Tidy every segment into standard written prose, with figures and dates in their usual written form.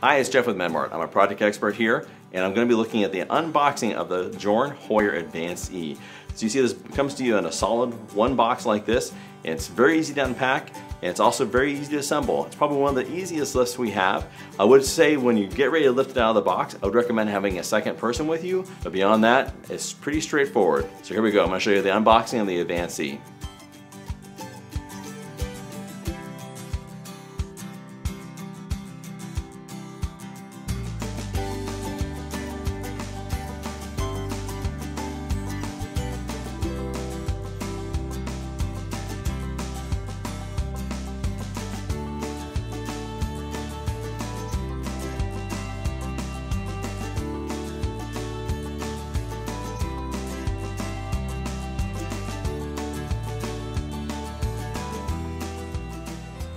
Hi, it's Jeff with MedMart. I'm a project expert here, and I'm going to be looking at the unboxing of the Joerns Hoyer Advance E. So you see this comes to you in a solid one box like this, and it's very easy to unpack, and it's also very easy to assemble. It's probably one of the easiest lifts we have. I would say when you get ready to lift it out of the box, I would recommend having a second person with you, but beyond that, it's pretty straightforward. So here we go. I'm going to show you the unboxing of the Advance E.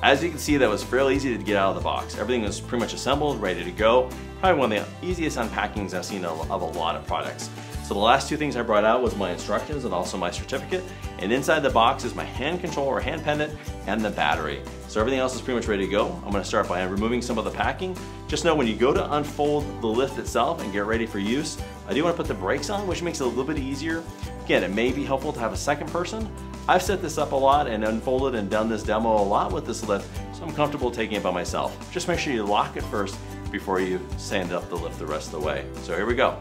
As you can see, that was fairly easy to get out of the box. Everything was pretty much assembled, ready to go. Probably one of the easiest unpackings I've seen of a lot of products. So the last two things I brought out was my instructions and also my certificate. And inside the box is my hand controller, hand pendant, and the battery. So everything else is pretty much ready to go. I'm gonna start by removing some of the packing. Just know when you go to unfold the lift itself and get ready for use, I do wanna put the brakes on, which makes it a little bit easier. Again, it may be helpful to have a second person. I've set this up a lot and unfolded and done this demo a lot with this lift, so I'm comfortable taking it by myself. Just make sure you lock it first before you stand up the lift the rest of the way. So here we go.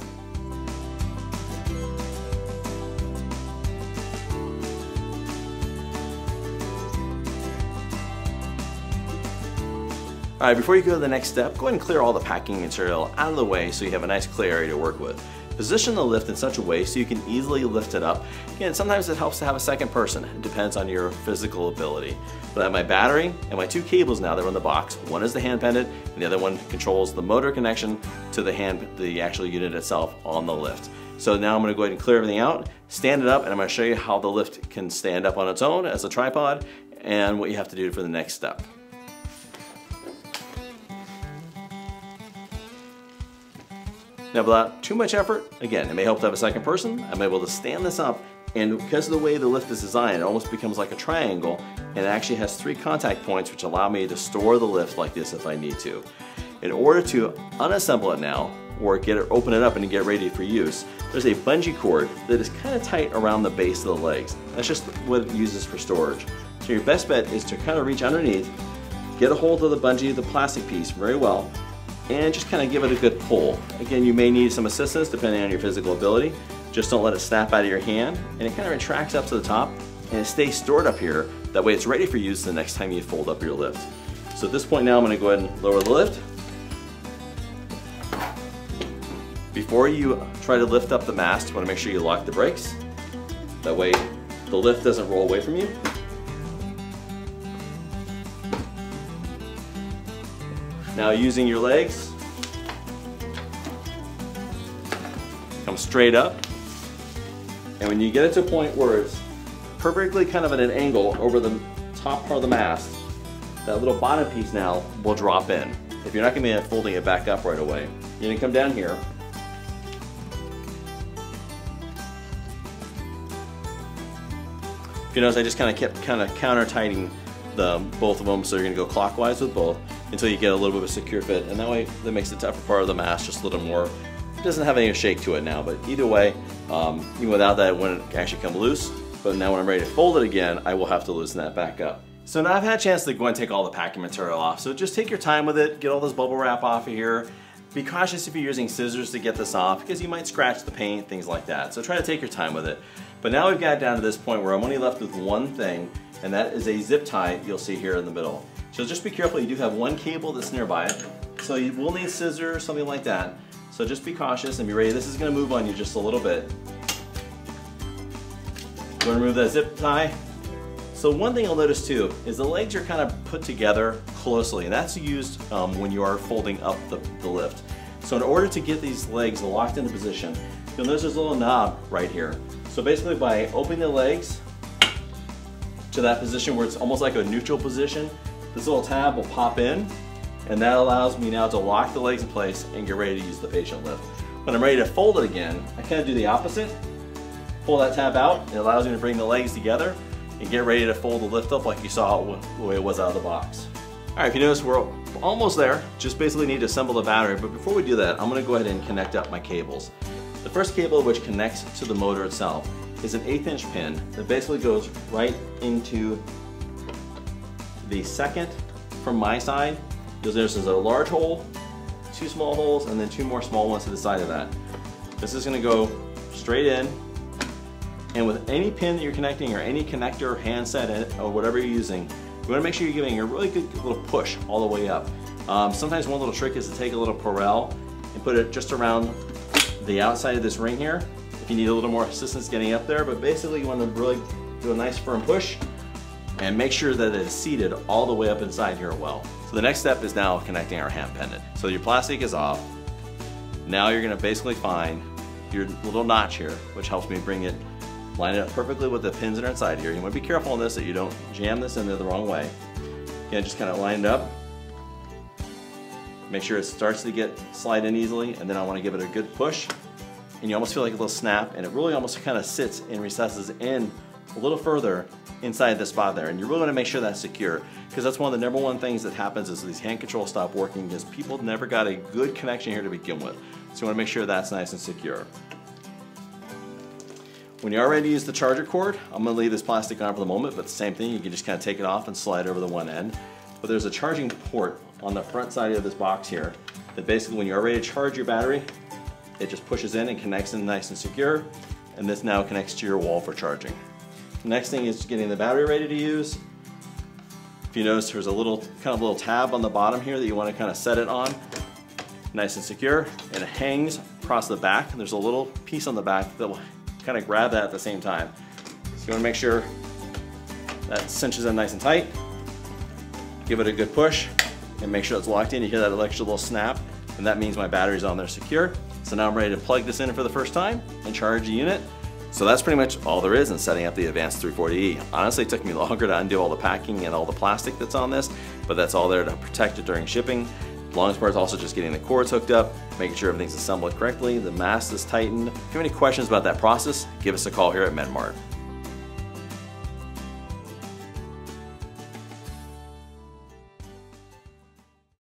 All right, before you go to the next step, go ahead and clear all the packing material out of the way so you have a nice clear area to work with. Position the lift in such a way so you can easily lift it up. Again, sometimes it helps to have a second person. It depends on your physical ability. But I have my battery and my two cables now that are in the box. One is the hand pendant and the other one controls the motor connection to the actual unit itself on the lift. So now I'm gonna go ahead and clear everything out, stand it up, and I'm gonna show you how the lift can stand up on its own as a tripod and what you have to do for the next step. Now without too much effort, again, it may help to have a second person. I'm able to stand this up, and because of the way the lift is designed, it almost becomes like a triangle, and it actually has 3 contact points which allow me to store the lift like this if I need to. In order to unassemble it now, or open it up and get ready for use, there's a bungee cord that is kind of tight around the base of the legs. That's just what it uses for storage. So your best bet is to kind of reach underneath, get a hold of the bungee, the plastic piece very well, and just kind of give it a good pull. Again, you may need some assistance depending on your physical ability. Just don't let it snap out of your hand, and it kind of retracts up to the top and it stays stored up here. That way it's ready for use the next time you fold up your lift. So at this point now I'm going to go ahead and lower the lift. Before you try to lift up the mast, you want to make sure you lock the brakes. That way the lift doesn't roll away from you. Now using your legs, come straight up, and when you get it to a point where it's perfectly kind of at an angle over the top part of the mast, that little bottom piece now will drop in. If you're not going to be folding it back up right away, you're going to come down here. If you notice, I just kind of kept counter tightening both of them, so you're going to go clockwise with both until you get a little bit of a secure fit, and that way that makes the tougher part of the mast just a little more. It doesn't have any shake to it now, but either way, even without that, it wouldn't actually come loose. But now when I'm ready to fold it again, I will have to loosen that back up. So now I've had a chance to go and take all the packing material off, so just take your time with it, get all this bubble wrap off of here. Be cautious if you're using scissors to get this off because you might scratch the paint, things like that. So try to take your time with it. But now we've got down to this point where I'm only left with one thing, and that is a zip tie you'll see here in the middle. So just be careful, you do have one cable that's nearby it. So you will need scissors, something like that. So just be cautious and be ready. This is gonna move on you just a little bit. Go and remove that zip tie. So one thing you'll notice too is the legs are kind of put together closely, and that's used when you are folding up the lift. So in order to get these legs locked into position, you'll notice there's a little knob right here. So basically by opening the legs to that position where it's almost like a neutral position, this little tab will pop in, and that allows me now to lock the legs in place and get ready to use the patient lift. When I'm ready to fold it again, I kind of do the opposite. Pull that tab out, it allows me to bring the legs together and get ready to fold the lift up like you saw the way it was out of the box. All right, if you notice, we're Almost there, just basically need to assemble the battery, but before we do that, I'm gonna go ahead and connect up my cables. The first cable which connects to the motor itself is an 1/8 inch pin that basically goes right into the second from my side. You'll notice there's a large hole, 2 small holes, and then 2 more small ones to the side of that. This is gonna go straight in, and with any pin that you're connecting or any connector, handset, or whatever you're using, you wanna make sure you're giving a really good little push all the way up. Sometimes one little trick is to take a little Perel and put it just around the outside of this ring here, if you need a little more assistance getting up there, but basically you wanna really do a nice firm push and make sure that it is seated all the way up inside here well. So the next step is now connecting our hand pendant. So your plastic is off. Now you're gonna basically find your little notch here, which helps me line it up perfectly with the pins that are inside here. You wanna be careful on this that you don't jam this in there the wrong way. Again, just kind of line it up. Make sure it starts to slide in easily, and then I wanna give it a good push. And you almost feel like a little snap, and it really almost kind of sits and recesses in a little further inside the spot there. And you really wanna make sure that's secure, because that's one of the #1 things that happens is these hand controls stop working because people never got a good connection here to begin with. So you wanna make sure that's nice and secure. When you're ready to use the charger cord, I'm gonna leave this plastic on for the moment, but the same thing, you can just kind of take it off and slide over the one end. But there's a charging port on the front side of this box here that basically when you're ready to charge your battery, it just pushes in and connects in nice and secure, and this now connects to your wall for charging. The next thing is getting the battery ready to use. If you notice, there's a little tab on the bottom here that you want to kind of set it on, nice and secure, and it hangs across the back. There's a little piece on the back that will kind of grab that at the same time. So you want to make sure that cinches in nice and tight. Give it a good push and make sure it's locked in. You hear that extra little snap, and that means my battery's on there secure. So now I'm ready to plug this in for the first time and charge the unit. So that's pretty much all there is in setting up the Advance 340E. Honestly, it took me longer to undo all the packing and all the plastic that's on this, but that's all there to protect it during shipping. The longest part is also just getting the cords hooked up, making sure everything's assembled correctly, the mast is tightened. If you have any questions about that process, give us a call here at MedMart.